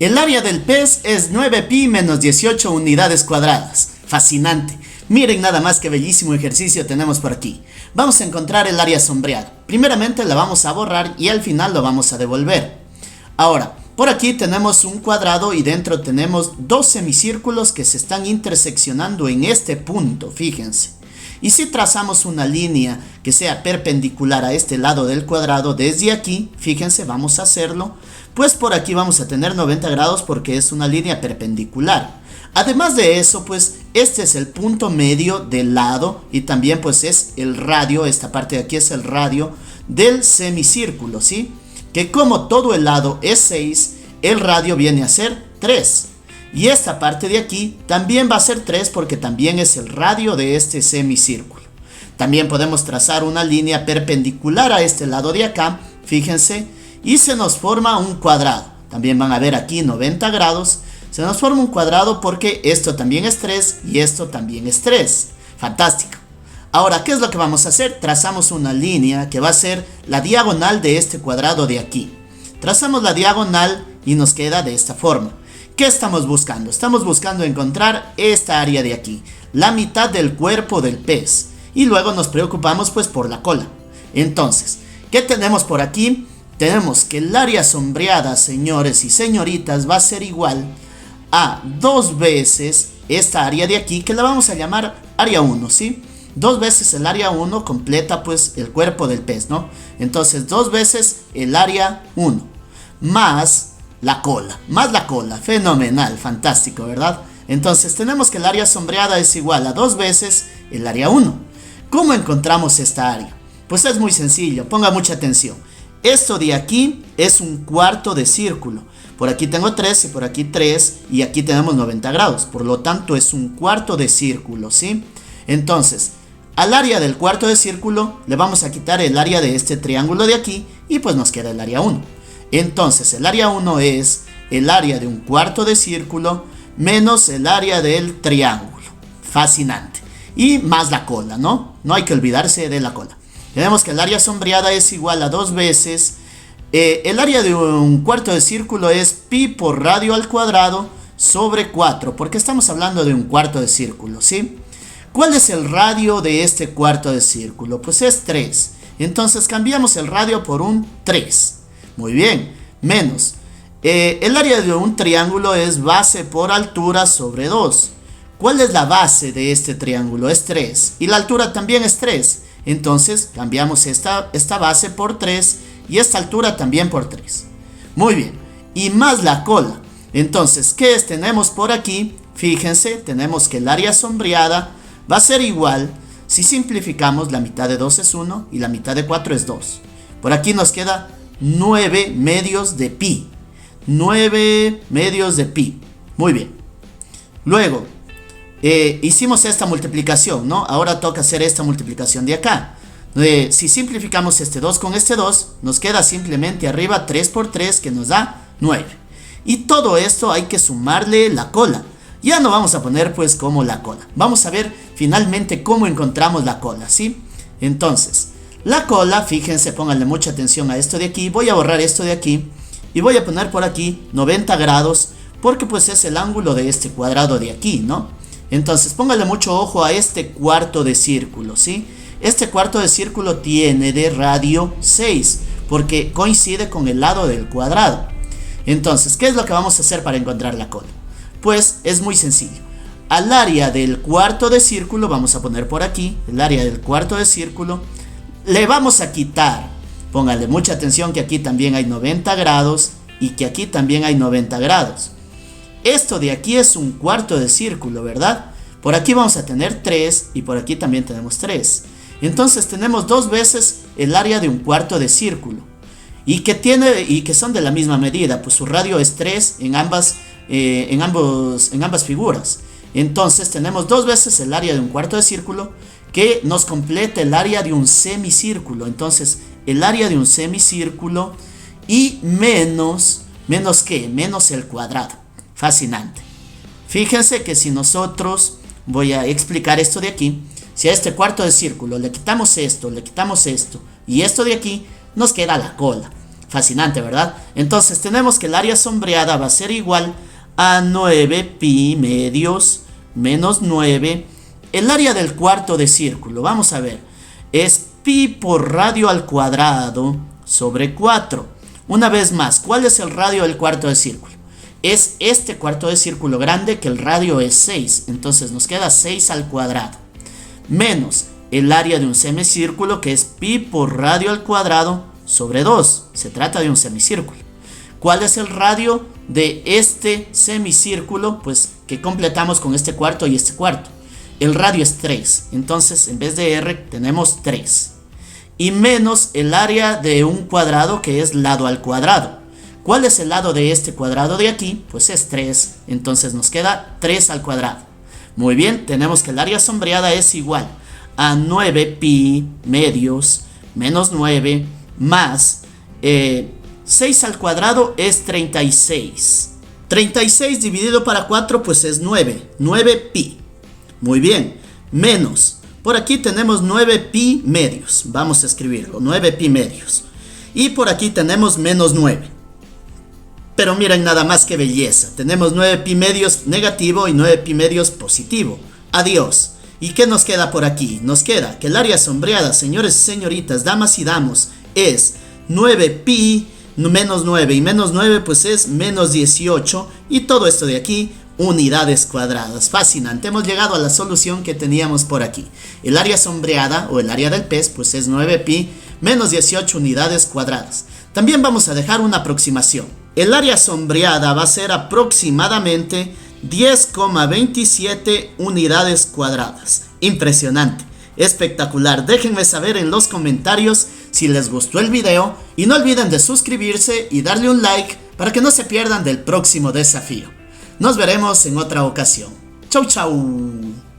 El área del pez es 9pi menos 18 unidades cuadradas. Fascinante. Miren nada más qué bellísimo ejercicio tenemos por aquí. Vamos a encontrar el área sombreada. Primeramente la vamos a borrar y al final lo vamos a devolver. Ahora, por aquí tenemos un cuadrado y dentro tenemos dos semicírculos que se están interseccionando en este punto, fíjense. Y si trazamos una línea que sea perpendicular a este lado del cuadrado desde aquí, fíjense, vamos a hacerlo, pues por aquí vamos a tener 90 grados porque es una línea perpendicular. Además de eso, pues este es el punto medio del lado y también pues es el radio, esta parte de aquí es el radio del semicírculo, ¿sí? Que como todo el lado es 6, el radio viene a ser 3. Y esta parte de aquí también va a ser 3 porque también es el radio de este semicírculo. También podemos trazar una línea perpendicular a este lado de acá, fíjense, y se nos forma un cuadrado. También van a ver aquí 90 grados. Se nos forma un cuadrado porque esto también es 3 y esto también es 3. Fantástico. Ahora, ¿qué es lo que vamos a hacer? Trazamos una línea que va a ser la diagonal de este cuadrado de aquí. Trazamos la diagonal y nos queda de esta forma. ¿Qué estamos buscando? Estamos buscando encontrar esta área de aquí, la mitad del cuerpo del pez. Y luego nos preocupamos pues por la cola. Entonces, ¿qué tenemos por aquí? Tenemos que el área sombreada, señores y señoritas, va a ser igual a 2 veces esta área de aquí, que la vamos a llamar área 1, ¿sí? 2 veces el área 1 completa pues el cuerpo del pez, ¿no? Entonces 2 veces el área 1 más la cola, fenomenal, fantástico, ¿verdad? Entonces tenemos que el área sombreada es igual a 2 veces el área 1. ¿Cómo encontramos esta área? Pues es muy sencillo, ponga mucha atención. Esto de aquí es un cuarto de círculo. Por aquí tengo 3 y por aquí 3 y aquí tenemos 90 grados. Por lo tanto es un cuarto de círculo, ¿sí? Entonces, al área del cuarto de círculo le vamos a quitar el área de este triángulo de aquí y pues nos queda el área 1. Entonces el área 1 es el área de un cuarto de círculo menos el área del triángulo. Fascinante. Y más la cola, ¿no? No hay que olvidarse de la cola. Tenemos que el área sombreada es igual a 2 veces. El área de un cuarto de círculo es pi por radio al cuadrado sobre 4. Porque estamos hablando de un cuarto de círculo, ¿sí? ¿Cuál es el radio de este cuarto de círculo? Pues es 3. Entonces cambiamos el radio por un 3. Muy bien, menos. El área de un triángulo es base por altura sobre 2. ¿Cuál es la base de este triángulo? Es 3. Y la altura también es 3. Entonces cambiamos esta base por 3 y esta altura también por 3. Muy bien. Y más la cola. Entonces, ¿qué tenemos por aquí? Fíjense, tenemos que el área sombreada va a ser igual. Si simplificamos, la mitad de 2 es 1 y la mitad de 4 es 2. Por aquí nos queda 9 medios de pi. 9 medios de pi. Muy bien. Luego, hicimos esta multiplicación, ¿no? Ahora toca hacer esta multiplicación de acá. Si simplificamos este 2 con este 2, nos queda simplemente arriba 3 por 3 que nos da 9. Y todo esto hay que sumarle la cola. Ya no vamos a poner pues como la cola. Vamos a ver finalmente cómo encontramos la cola, ¿sí? Entonces, la cola, fíjense, pónganle mucha atención a esto de aquí. Voy a borrar esto de aquí y voy a poner por aquí 90 grados porque pues es el ángulo de este cuadrado de aquí, ¿no? Entonces pónganle mucho ojo a este cuarto de círculo, ¿sí? Este cuarto de círculo tiene de radio 6 porque coincide con el lado del cuadrado. Entonces, ¿qué es lo que vamos a hacer para encontrar la cola? Pues es muy sencillo. Al área del cuarto de círculo vamos a poner por aquí, el área del cuarto de círculo, le vamos a quitar, póngale mucha atención que aquí también hay 90 grados y que aquí también hay 90 grados. Esto de aquí es un cuarto de círculo, ¿verdad? Por aquí vamos a tener 3 y por aquí también tenemos 3. Entonces tenemos 2 veces el área de un cuarto de círculo. Y que son de la misma medida, pues su radio es 3 en ambas figuras. Entonces tenemos 2 veces el área de un cuarto de círculo que nos completa el área de un semicírculo. Entonces el área de un semicírculo y menos ¿qué? Menos el cuadrado. Fascinante. Fíjense que si nosotros, voy a explicar esto de aquí, si a este cuarto de círculo le quitamos esto y esto de aquí, nos queda la cola. Fascinante, ¿verdad? Entonces tenemos que el área sombreada va a ser igual a 9 pi medios menos 9. El área del cuarto de círculo, vamos a ver, es pi por radio al cuadrado sobre 4. Una vez más, ¿cuál es el radio del cuarto de círculo? Es este cuarto de círculo grande, que el radio es 6. Entonces nos queda 6 al cuadrado. Menos el área de un semicírculo, que es pi por radio al cuadrado sobre 2. Se trata de un semicírculo. ¿Cuál es el radio de este semicírculo? Pues que completamos con este cuarto y este cuarto. El radio es 3. Entonces en vez de r tenemos 3. Y menos el área de un cuadrado, que es lado al cuadrado. ¿Cuál es el lado de este cuadrado de aquí? Pues es 3. Entonces nos queda 3 al cuadrado. Muy bien, tenemos que el área sombreada es igual a 9 pi medios menos 9 más 6 al cuadrado es 36. 36 dividido para 4 pues es 9. 9 pi. Muy bien. Menos. Por aquí tenemos 9 pi medios. Vamos a escribirlo. 9 pi medios. Y por aquí tenemos menos 9. Pero miren nada más que belleza. Tenemos 9 pi medios negativo y 9 pi medios positivo. Adiós. ¿Y qué nos queda por aquí? Nos queda que el área sombreada, señores y señoritas, damas y damos, es 9 pi menos 9. Y menos 9 pues es menos 18. Y todo esto de aquí, unidades cuadradas. Fascinante. Hemos llegado a la solución que teníamos por aquí. El área sombreada o el área del pez pues es 9 pi menos 18 unidades cuadradas. También vamos a dejar una aproximación. El área sombreada va a ser aproximadamente 10,27 unidades cuadradas. Impresionante, espectacular. Déjenme saber en los comentarios si les gustó el video y no olviden de suscribirse y darle un like para que no se pierdan del próximo desafío. Nos veremos en otra ocasión. Chau chau.